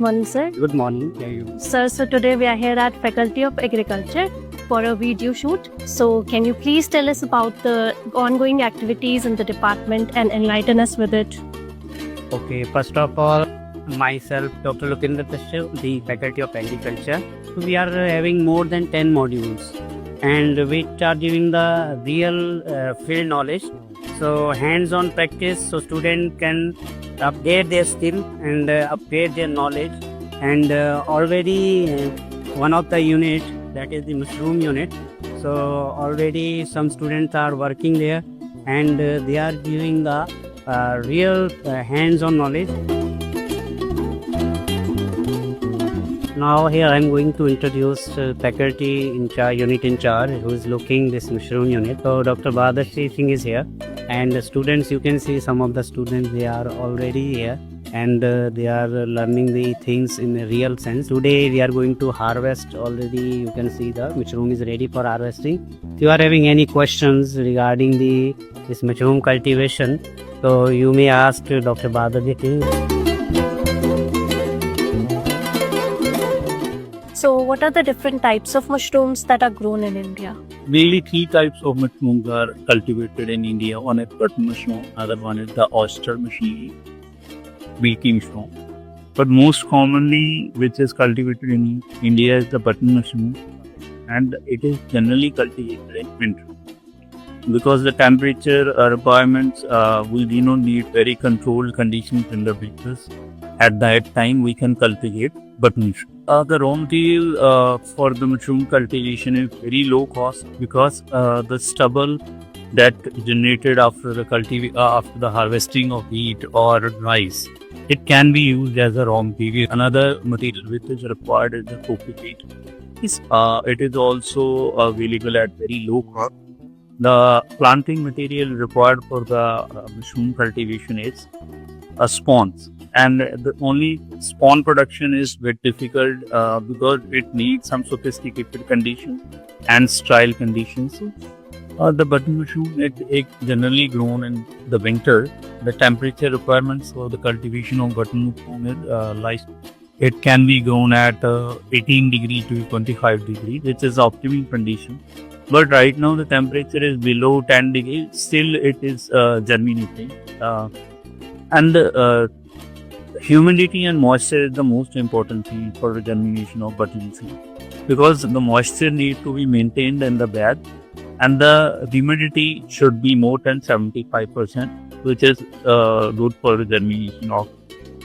morning, sir. Good morning. Yeah, you. Sir, so today we are here at Faculty of Agriculture for a video shoot. So can you please tell us about the ongoing activities in the department and enlighten us with it? Okay, first of all, myself, Dr. Lukendra Kashyap, the Faculty of Agriculture. So we are having more than 10 modules and which are giving the real field knowledge. So hands-on practice, so student can update their skill and upgrade their knowledge. And already one of the unit, that is the mushroom unit. So already some students are working there and they are giving the real hands-on knowledge. Now here I am going to introduce faculty in charge, unit in charge, who is looking this mushroom unit. So Dr. Bhadarshi Singh is here, and the students, you can see some of the students, they are already here and they are learning the things in a real sense. Today we are going to harvest. Already you can see the mushroom is ready for harvesting. If you are having any questions regarding this mushroom cultivation, so you may ask Dr. Bhadarshi Singh. So what are the different types of mushrooms that are grown in India? Mainly three types of mushrooms are cultivated in India. One is button mushroom, other one is the oyster mushroom, milky mushroom. But most commonly, which is cultivated in India, is the button mushroom, and it is generally cultivated in winter. Because the temperature requirements, we do not need very controlled conditions in the winters. At that time, we can cultivate button mushroom. The raw material for the mushroom cultivation is very low cost because the stubble that generated after the harvesting of wheat or rice, it can be used as a raw material. Another material which is required is the coffee peat. It is also available at very low cost. The planting material required for the mushroom cultivation is spawns. And the only spawn production is very difficult because it needs some sophisticated conditions and style conditions. The button mushroom is generally grown in the winter. The temperature requirements for the cultivation of button mushroom is like it can be grown at 18 degree to 25 degree, which is optimum condition. But right now the temperature is below 10 degrees. Still, it is germinating, and humidity and moisture is the most important thing for the germination of button seed, because the moisture needs to be maintained in the bed and the humidity should be more than 75%, which is good for the germination of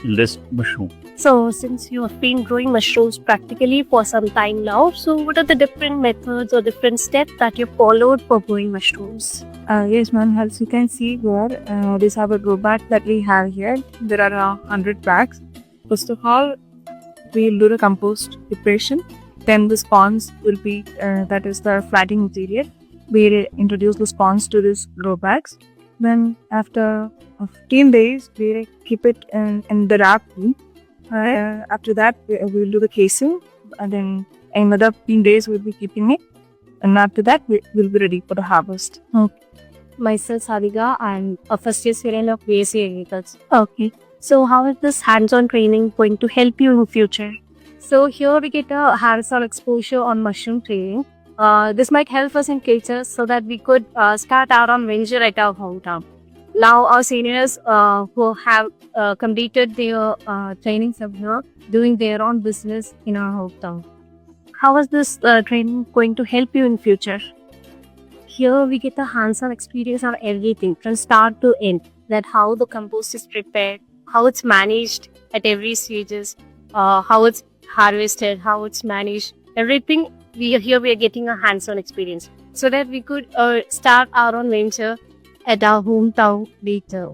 this mushroom. So since you have been growing mushrooms practically for some time now, so what are the different methods or different steps that you followed for growing mushrooms? Yes, ma'am. As you can see here, this is our grow bag that we have here. There are 100 bags. First of all, we'll do the compost preparation. Then the spawns will be, that is the flattening material. We'll introduce the spawns to these grow bags. Then after 15 days, we'll keep it in the wrap room. After that, we'll do the casing. And then another 15 days, we'll be keeping it. And after that, we'll be ready for the harvest. Okay. Myself, Sadhika, I'm a first year student of BSc Agriculture. Okay. So how is this hands-on training going to help you in the future? So here we get a hands-on exposure on mushroom training. This might help us in future so that we could start our own venture at our hometown. Now our seniors who have completed their trainings are here doing their own business in our hometown. How is this training going to help you in future? Here we get a hands-on experience on everything from start to end. That how the compost is prepared, how it's managed at every stages, how it's harvested, how it's managed. Everything we are getting a hands-on experience so that we could start our own venture at our hometown later.